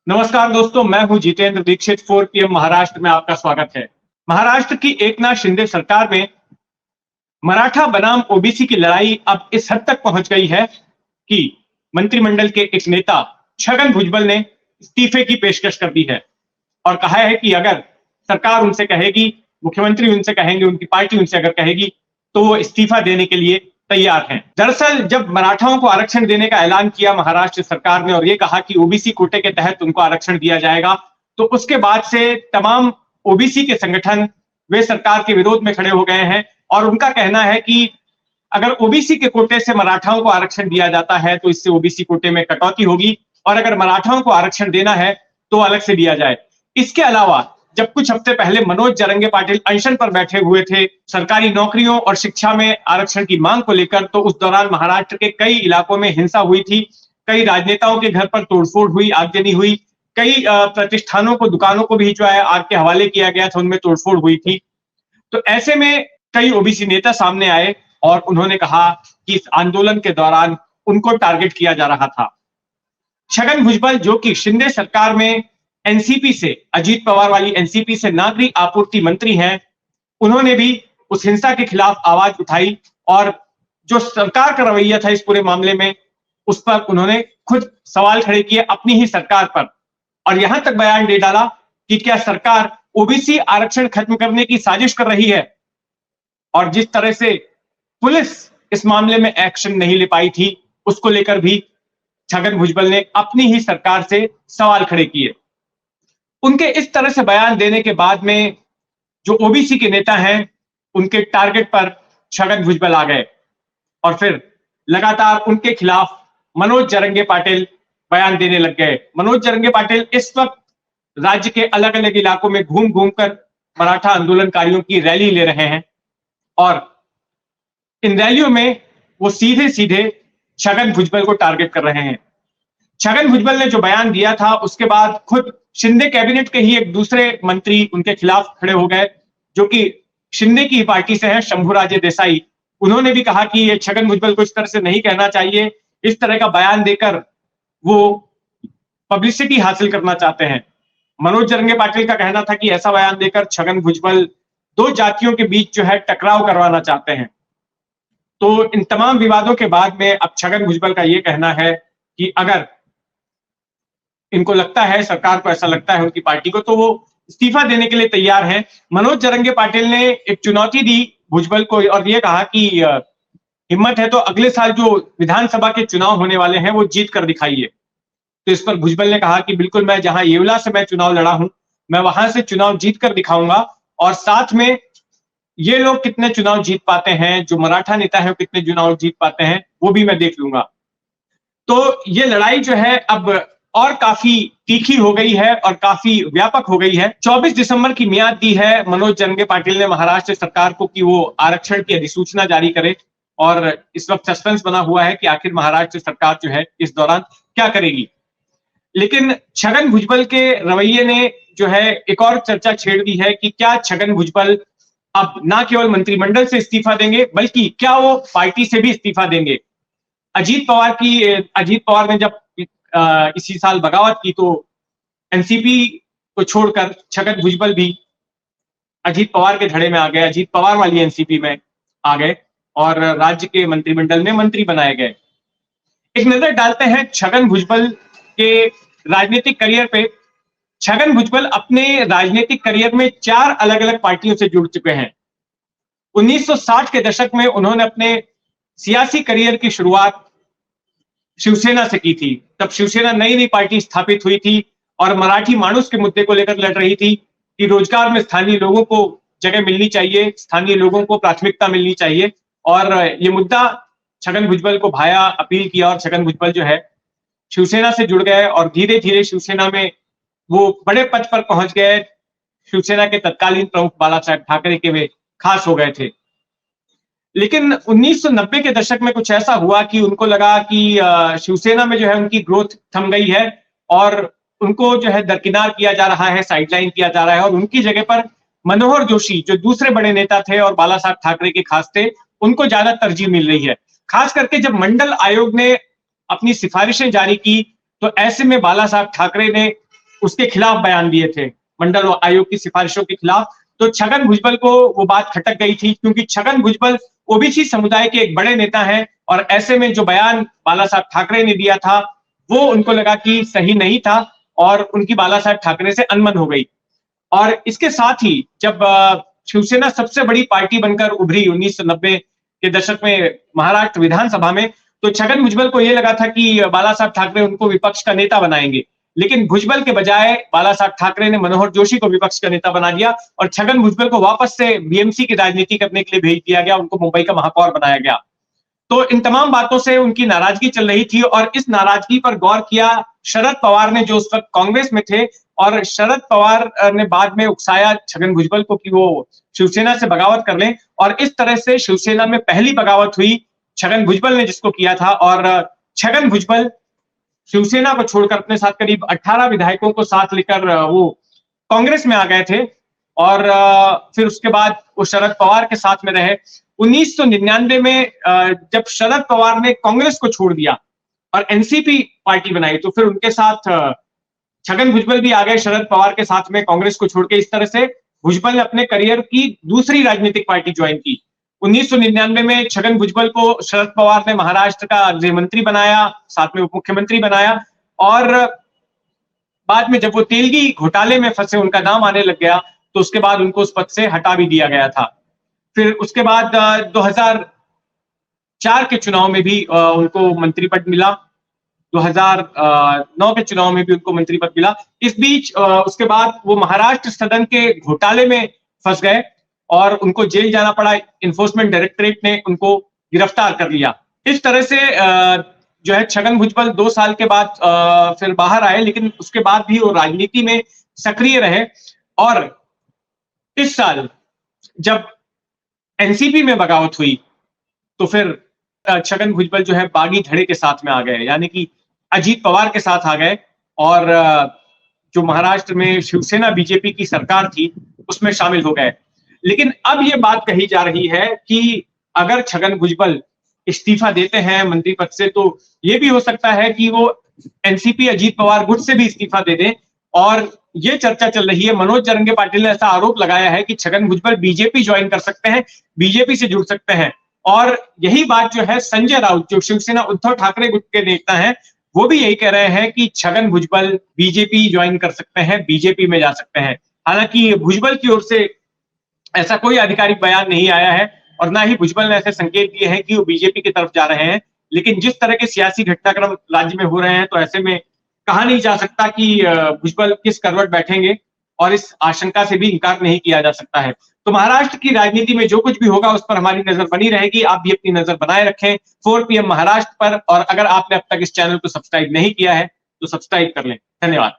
नमस्कार दोस्तों, मैं हूं जितेंद्र दीक्षित। 4 PM महाराष्ट्र में आपका स्वागत है। महाराष्ट्र की एकनाथ शिंदे सरकार में मराठा बनाम ओबीसी की लड़ाई अब इस हद तक पहुंच गई है कि मंत्रिमंडल के एक नेता छगन भुजबल ने इस्तीफे की पेशकश कर दी है और कहा है कि अगर सरकार उनसे कहेगी, मुख्यमंत्री उनसे कहेंगे, उनकी पार्टी उनसे अगर कहेगी तो वो इस्तीफा देने के लिए तैयार हैं। दरअसल जब मराठाओं को आरक्षण देने का ऐलान किया महाराष्ट्र सरकार ने और ये कहा कि ओबीसी कोटे के तहत उनको आरक्षण दिया जाएगा, तो उसके बाद से तमाम ओबीसी के संगठन वे सरकार के विरोध में खड़े हो गए हैं और उनका कहना है कि अगर ओबीसी के कोटे से मराठाओं को आरक्षण दिया जाता है तो इससे ओबीसी कोटे में कटौती होगी और अगर मराठाओं को आरक्षण देना है तो अलग से दिया जाए। इसके अलावा जब कुछ हफ्ते पहले मनोज जरंगे पाटिल अनशन पर बैठे हुए थे सरकारी नौकरियों और शिक्षा में आरक्षण की मांग को लेकर, तो उस दौरान महाराष्ट्र के कई इलाकों में हिंसा हुई थी, कई राजनेताओं के घर पर तोड़फोड़ हुई, आगजनी हुई, कई प्रतिष्ठानों को, दुकानों को भी जो है आग के हवाले किया गया था, उनमें तोड़फोड़ हुई थी। तो ऐसे में कई ओबीसी नेता सामने आए और उन्होंने कहा कि इस आंदोलन के दौरान उनको टारगेट किया जा रहा था। छगन भुजबल जो कि शिंदे सरकार में एनसीपी से, अजीत पवार वाली एनसीपी से नागरिक आपूर्ति मंत्री हैं, उन्होंने भी उस हिंसा के खिलाफ आवाज उठाई और जो सरकार का रवैया था इस पूरे मामले में, उस पर उन्होंने खुद सवाल खड़े किए अपनी ही सरकार पर और यहां तक बयान दे डाला कि क्या सरकार ओबीसी आरक्षण खत्म करने की साजिश कर रही है। और जिस तरह से पुलिस इस मामले में एक्शन नहीं ले पाई थी, उसको लेकर भी छगन भुजबल ने अपनी ही सरकार से सवाल खड़े किए। उनके इस तरह से बयान देने के बाद में जो ओबीसी के नेता हैं, उनके टारगेट पर छगन भुजबल आ गए और फिर लगातार उनके खिलाफ मनोज जरंगे पाटिल बयान देने लग गए। मनोज जरंगे पाटिल इस वक्त राज्य के अलग अलग इलाकों में घूम घूम कर मराठा आंदोलनकारियों की रैली ले रहे हैं और इन रैलियों में वो सीधे सीधे छगन भुजबल को टारगेट कर रहे हैं। छगन भुजबल ने जो बयान दिया था उसके बाद खुद शिंदे कैबिनेट के ही एक दूसरे मंत्री उनके खिलाफ खड़े हो गए, जो कि शिंदे की पार्टी से हैं, शंभूराजे देसाई। उन्होंने भी कहा कि ये छगन भुजबल को इस तरह से नहीं कहना चाहिए, इस तरह का बयान देकर वो पब्लिसिटी हासिल करना चाहते हैं। मनोज जरंगे पाटिल का कहना था कि ऐसा बयान देकर छगन भुजबल दो जातियों के बीच जो है टकराव करवाना चाहते हैं। तो इन तमाम विवादों के बाद में अब छगन भुजबल का यह कहना है कि अगर इनको लगता है, सरकार को ऐसा लगता है उनकी पार्टी को, तो वो इस्तीफा देने के लिए तैयार हैं। मनोज जरंगे पाटिल ने एक चुनौती दी भुजबल को और ये कहा कि हिम्मत है तो अगले साल जो विधानसभा के चुनाव होने वाले हैं वो जीत कर दिखाइए। तो इस पर भुजबल ने कहा कि बिल्कुल, मैं जहां येवला से मैं चुनाव लड़ा हूं, मैं वहां से चुनाव जीत कर दिखाऊंगा और साथ में ये लोग कितने चुनाव जीत पाते हैं, जो मराठा नेता है वो कितने चुनाव जीत पाते हैं, वो भी मैं देख लूंगा। तो ये लड़ाई जो है अब और काफी तीखी हो गई है और काफी व्यापक हो गई है। 24 दिसंबर की मियाद दी है मनोज जरंगे पाटिल ने महाराष्ट्र सरकार को कि वो आरक्षण की अधिसूचना जारी करे और इस वक्त सस्पेंस बना हुआ है कि आखिर महाराष्ट्र सरकार जो है इस दौरान क्या करेगी। लेकिन छगन भुजबल के रवैये ने जो है एक और चर्चा छेड़ दी है कि क्या छगन भुजबल अब ना केवल मंत्रिमंडल से इस्तीफा देंगे बल्कि क्या वो पार्टी से भी इस्तीफा देंगे। अजीत पवार ने जब इसी साल बगावत की तो एनसीपी को छोड़कर छगन भुजबल भी अजीत पवार के धड़े में आ गए, अजीत पवार वाली एनसीपी में आ गए और राज्य के मंत्रिमंडल में मंत्री बनाए गए। एक नजर डालते हैं छगन भुजबल के राजनीतिक करियर पे। छगन भुजबल अपने राजनीतिक करियर में 4 अलग अलग पार्टियों से जुड़ चुके हैं। 1960 के दशक में उन्होंने अपने सियासी करियर की शुरुआत शिवसेना से की थी। तब शिवसेना नई नई पार्टी स्थापित हुई थी और मराठी माणूस के मुद्दे को लेकर लड़ रही थी कि रोजगार में स्थानीय लोगों को जगह मिलनी चाहिए, स्थानीय लोगों को प्राथमिकता मिलनी चाहिए और ये मुद्दा छगन भुजबल को भाया अपील किया और छगन भुजबल जो है शिवसेना से जुड़ गए और धीरे धीरे शिवसेना में वो बड़े पद पर पहुंच गए। शिवसेना के तत्कालीन प्रमुख बालासाहेब ठाकरे के वे खास हो गए थे। लेकिन 1990 के दशक में कुछ ऐसा हुआ कि उनको लगा कि शिवसेना में जो है उनकी ग्रोथ थम गई है और उनको जो है दरकिनार किया जा रहा है, साइडलाइन किया जा रहा है और उनकी जगह पर मनोहर जोशी जो दूसरे बड़े नेता थे और बालासाहेब ठाकरे के खास थे, उनको ज्यादा तरजीह मिल रही है। खास करके जब मंडल आयोग ने अपनी सिफारिशें जारी की तो ऐसे में बाला साहब ठाकरे ने उसके खिलाफ बयान दिए थे, मंडल आयोग की सिफारिशों के खिलाफ। तो छगन भुजबल को वो बात खटक गई थी, क्योंकि छगन भुजबल ओबीसी समुदाय के एक बड़े नेता हैं, और ऐसे में जो बयान बाला साहब ठाकरे ने दिया था वो उनको लगा कि सही नहीं था, और उनकी बाला साहब ठाकरे से अनबन हो गई। और इसके साथ ही जब शिवसेना सबसे बड़ी पार्टी बनकर उभरी 1990 के दशक में महाराष्ट्र विधानसभा में, तो छगन भुजबल को यह लगा था कि बाला साहब ठाकरे उनको विपक्ष का नेता बनाएंगे, लेकिन भुजबल के बजाय बाला साहब ठाकरे ने मनोहर जोशी को विपक्ष का नेता बना दिया, और छगन भुजबल को वापस से बीएमसी की राजनीति करने के लिए भेज दिया गया, उनको मुंबई का महापौर बनाया गया। तो इन तमाम बातों से उनकी नाराजगी चल रही थी, और इस नाराजगी पर गौर किया शरद पवार ने, जो उस वक्त कांग्रेस में थे, और शरद पवार ने बाद में उकसाया छगन भुजबल को कि वो शिवसेना से बगावत कर लें, और इस तरह से शिवसेना में पहली बगावत हुई छगन भुजबल ने जिसको किया था। और छगन भुजबल शिवसेना को छोड़कर अपने साथ करीब 18 विधायकों को साथ लेकर वो कांग्रेस में आ गए थे, और फिर उसके बाद वो शरद पवार के साथ में रहे। 1999 में जब शरद पवार ने कांग्रेस को छोड़ दिया और एनसीपी पार्टी बनाई, तो फिर उनके साथ छगन भुजबल भी आ गए शरद पवार के साथ में, कांग्रेस को छोड़ के। इस तरह से भुजबल ने अपने करियर की दूसरी राजनीतिक पार्टी ज्वाइन की। 1999 में छगन भुजबल को शरद पवार ने महाराष्ट्र का गृह मंत्री बनाया, साथ में उप मुख्यमंत्री बनाया, और बाद में जब वो तेलगी घोटाले में फंसे, उनका नाम आने लग गया, तो उसके बाद उनको उस पद से हटा भी दिया गया था। फिर उसके बाद 2004 के चुनाव में भी उनको मंत्री पद मिला, 2009 के चुनाव में भी उनको मंत्री पद मिला। इस बीच उसके बाद वो महाराष्ट्र सदन के घोटाले में फंस गए और उनको जेल जाना पड़ा। इन्फोर्समेंट डायरेक्टरेट ने उनको गिरफ्तार कर लिया। इस तरह से जो है छगन भुजबल 2 साल के बाद फिर बाहर आए, लेकिन उसके बाद भी वो राजनीति में सक्रिय रहे। और इस साल जब एनसीपी में बगावत हुई, तो फिर छगन भुजबल जो है बागी धड़े के साथ में आ गए, यानी कि अजीत पवार के साथ आ गए, और जो महाराष्ट्र में शिवसेना बीजेपी की सरकार थी उसमें शामिल हो गए। लेकिन अब ये बात कही जा रही है कि अगर छगन भुजबल इस्तीफा देते हैं मंत्री पद से, तो ये भी हो सकता है कि वो एनसीपी अजीत पवार गुट से भी इस्तीफा दे दें। और ये चर्चा चल रही है, मनोज जरंगे पाटिल ने ऐसा आरोप लगाया है कि छगन भुजबल बीजेपी ज्वाइन कर सकते हैं, बीजेपी से जुड़ सकते हैं। और यही बात जो है संजय राउत, जो शिवसेना उद्धव ठाकरे गुट के नेता हैं, वो भी यही कह रहे हैं कि छगन भुजबल बीजेपी ज्वाइन कर सकते हैं, बीजेपी में जा सकते हैं। हालांकि भुजबल की ओर से ऐसा कोई आधिकारिक बयान नहीं आया है, और ना ही भुजबल ने ऐसे संकेत दिए हैं कि वो बीजेपी की तरफ जा रहे हैं। लेकिन जिस तरह के सियासी घटनाक्रम राज्य में हो रहे हैं, तो ऐसे में कहा नहीं जा सकता कि भुजबल किस करवट बैठेंगे, और इस आशंका से भी इनकार नहीं किया जा सकता है। तो महाराष्ट्र की राजनीति में जो कुछ भी होगा उस पर हमारी नजर बनी रहेगी। आप भी अपनी नजर बनाए रखें 4 PM महाराष्ट्र पर, और अगर आपने अब तक इस चैनल को सब्सक्राइब नहीं किया है तो सब्सक्राइब कर लें। धन्यवाद।